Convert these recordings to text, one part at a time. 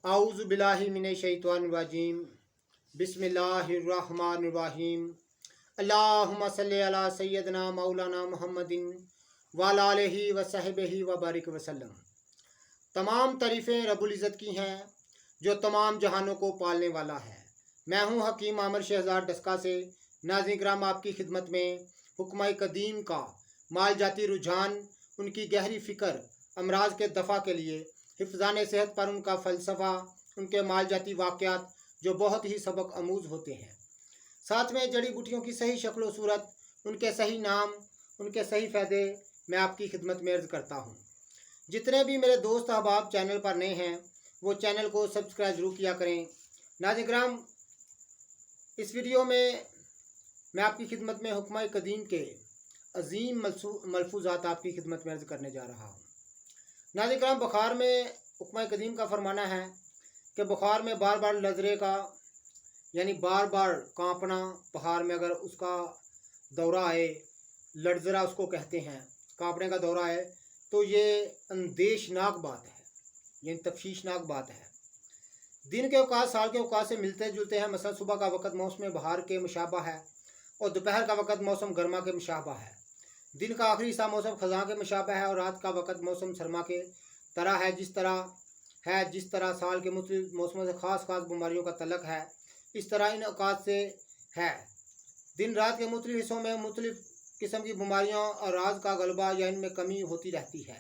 आऊज़ु बिल्लाहि मिनश शैतानिर रजीम। बिस्मिल्लाहिर्रहमानिर रहीम। अल्लाहुम्मा सल्लि अला सय्यदना मौलाना मुहम्मदिन व अला आलिहि व सहबिहि व बारिक वसल्लम। तमाम तारीफ़ें रब्बुल इज़्ज़त की हैं जो तमाम जहानों को पालने वाला है। मैं हूँ हकीम आमिर शहज़ाद डस्का से। नाज़रीन किराम, आपकी खिदमत में हुक्म कदीम का माल जाती रुझान, उनकी गहरी फ़िक्र, अमराज के दफ़ा के लिए हिफ़्ज़ान सेहत पर उनका फ़लसफ़ा, उनके माल जाती वाक़यात जो बहुत ही सबक आमूज़ होते हैं, साथ में जड़ी बूटियों की सही शक्ल सूरत, उनके सही नाम, उनके सही फ़ायदे मैं आपकी खिदमत में अर्ज़ करता हूँ। जितने भी मेरे दोस्त अहबाब चैनल पर नए हैं वो चैनल को सब्सक्राइब ज़रूर किया करें। नाज़रीन किराम, इस वीडियो में मैं आपकी खिदमत में हुक्म कदीम के अजीम मलफूज़ात आपकी खिदमत में अर्ज़ करने जा रहा हूँ। नाज़रीन किराम, बुखार में हुक्म कदीम का फरमाना है कि बुखार में बार बार लज़रे का यानी बार बार कांपना, बुखार में अगर उसका दौरा आए, लड़ज़रा उसको कहते हैं, कांपने का दौरा आए, तो ये अंदेशनाक बात है, यानी तफ्शीशनाक बात है। दिन के औकात साल के औकात से मिलते जुलते हैं। मसलन सुबह का वक़्त मौसम बहार के मुशाबा है और दोपहर का वक़्त मौसम गर्मा के मुशाबा है। दिन का आखिरी हिस्सा मौसम ख़ज़ां के मुशाबा है और रात का वक़्त मौसम सरमा के तरह है। जिस तरह साल के मुख्तलिफ मौसमों से ख़ास बीमारियों का तल्लुक़ है, इस तरह इन औकात से है। दिन रात के मुख्तलिफ हिस्सों में मुख्तलिफ किस्म की बीमारियों और राज का गलबा या इनमें कमी होती रहती है।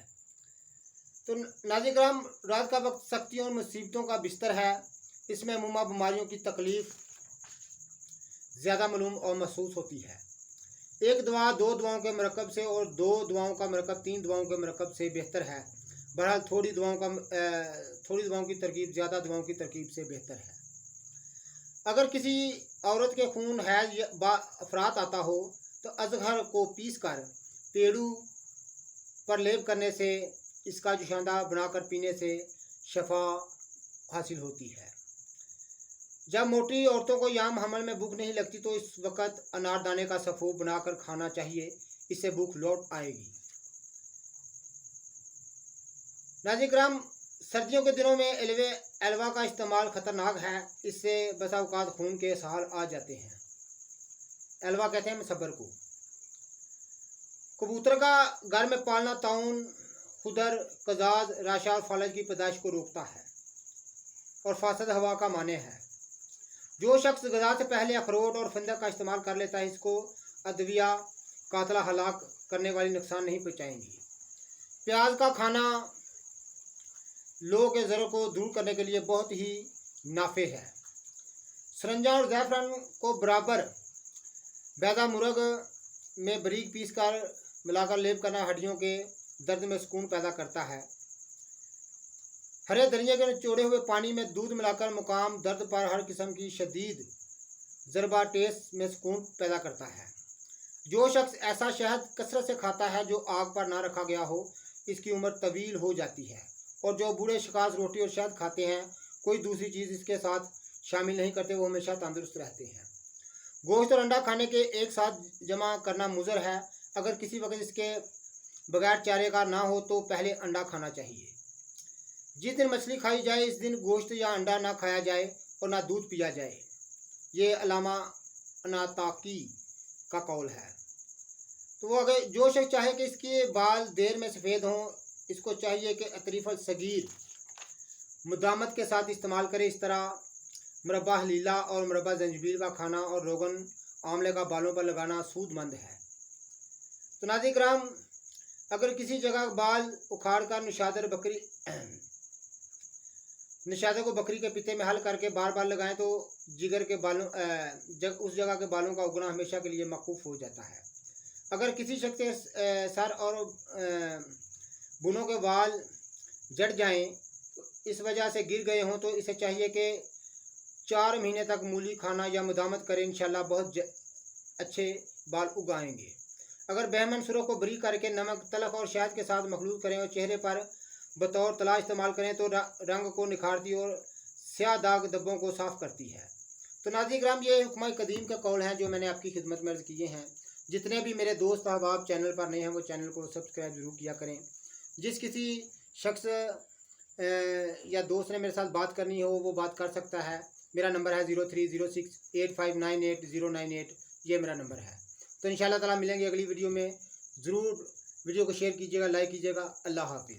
तो नाज़रीन किराम, रात का वक्त सख्तियों और मुसीबतों का बिस्तर है। इसमें अमूमा बीमारियों की तकलीफ़ ज़्यादा मालूम और महसूस होती है। एक दवा दो दवाओं के मरकब से और दो दवाओं का मरकब तीन दवाओं के मरकब से बेहतर है। बहरहाल थोड़ी दवाओं की तरकीब ज़्यादा दवाओं की तरकीब से बेहतर है। अगर किसी औरत के खून हैज़ या अफरात आता हो तो अजहर को पीस कर पेड़ू पर लेप करने से, इसका जुशांदा बनाकर पीने से शफा हासिल होती है। जब मोटी औरतों को याम हमल में भूख नहीं लगती तो इस वक्त अनारदाने का सफ़ूफ बनाकर खाना चाहिए, इससे भूख लौट आएगी। नाज़रीन किराम, सर्दियों के दिनों में एलवा का इस्तेमाल ख़तरनाक है। इससे बसा औकात खून के सहाल आ जाते हैं। एलवा कहते हैं मुसब्बर को। कबूतर का घर में पालना ताउन, खुदर, कजाज, राशा और फालज की पैदाइश को रोकता है और फासद हवा का माने है। जो शख्स गज़ा से पहले अखरोट और फंदक का इस्तेमाल कर लेता है, इसको अदविया कातला हलाक करने वाली नुकसान नहीं पहुँचाएंगी। प्याज का खाना लोगों के ज़र को दूर करने के लिए बहुत ही नाफे है। सरंजा और ज़ैफ़रान को बराबर बैदा मुर्ग में बारीक पीस कर मिलाकर लेप करना हड्डियों के दर्द में सुकून पैदा करता है। हरे धनिया के निचोड़े हुए पानी में दूध मिलाकर मुकाम दर्द पर हर किस्म की शदीद ज़रबा टेस्ट में सुकून पैदा करता है। जो शख्स ऐसा शहद कसरत से खाता है जो आग पर ना रखा गया हो, इसकी उम्र तवील हो जाती है। और जो बूढ़े शिकास रोटी और शहद खाते हैं, कोई दूसरी चीज़ इसके साथ शामिल नहीं करते, वो हमेशा तंदुरुस्त रहते हैं। गोश्त और अंडा खाने के एक साथ जमा करना मुज़र है। अगर किसी वक्त इसके बगैर चारे का ना हो तो पहले अंडा खाना चाहिए। जिस दिन मछली खाई जाए इस दिन गोश्त या अंडा ना खाया जाए और ना दूध पिया जाए। ये अलामा अनाताकी का कौल है। तो वो अगर जो शख्स चाहे कि इसके बाल देर में सफ़ेद हों, इसको चाहिए कि अतरीफ़ल सगीर मुदामत के साथ इस्तेमाल करे। इस तरह मुरब्बा हलीला और मुरब्बा जंजबील का खाना और रोगन आमले का बालों पर लगाना सूदमंद है। तो नाज़रीन किराम, अगर किसी जगह बाल उखाड़ कर निशादे को बकरी के पिते में हल करके बार बार लगाएं तो जिगर के बालों उस जगह के बालों का उगना हमेशा के लिए मौकूफ़ हो जाता है। अगर किसी शख्स के सर और बुनों के बाल जड़ जाएं, इस वजह से गिर गए हों, तो इसे चाहिए कि 4 महीने तक मूली खाना या मुदामत करें। इंशाल्लाह बहुत अच्छे बाल उगाएंगे। अगर बहमन सुरख को बरी करके नमक, तलख और शहद के साथ मखलूत करें और चेहरे पर बतौर तला इस्तेमाल करें तो रंग को निखारती और स्याह दाग धब्बों को साफ़ करती है। तो नाज़रीन किराम, ये हुक्म कदीम का कौल है जो मैंने आपकी खिदमत में अर्ज़ किए हैं। जितने भी मेरे दोस्त अहबाब चैनल पर नए हैं वो चैनल को सब्सक्राइब ज़रूर किया करें। जिस किसी शख्स या दोस्त ने मेरे साथ बात करनी हो वो बात कर सकता है। मेरा नंबर है 030685980998, ये मेरा नंबर है। तो इंशाल्लाह ताला मिलेंगे अगली वीडियो में। ज़रूर वीडियो को शेयर कीजिएगा, लाइक कीजिएगा। अल्लाह हाफिज़।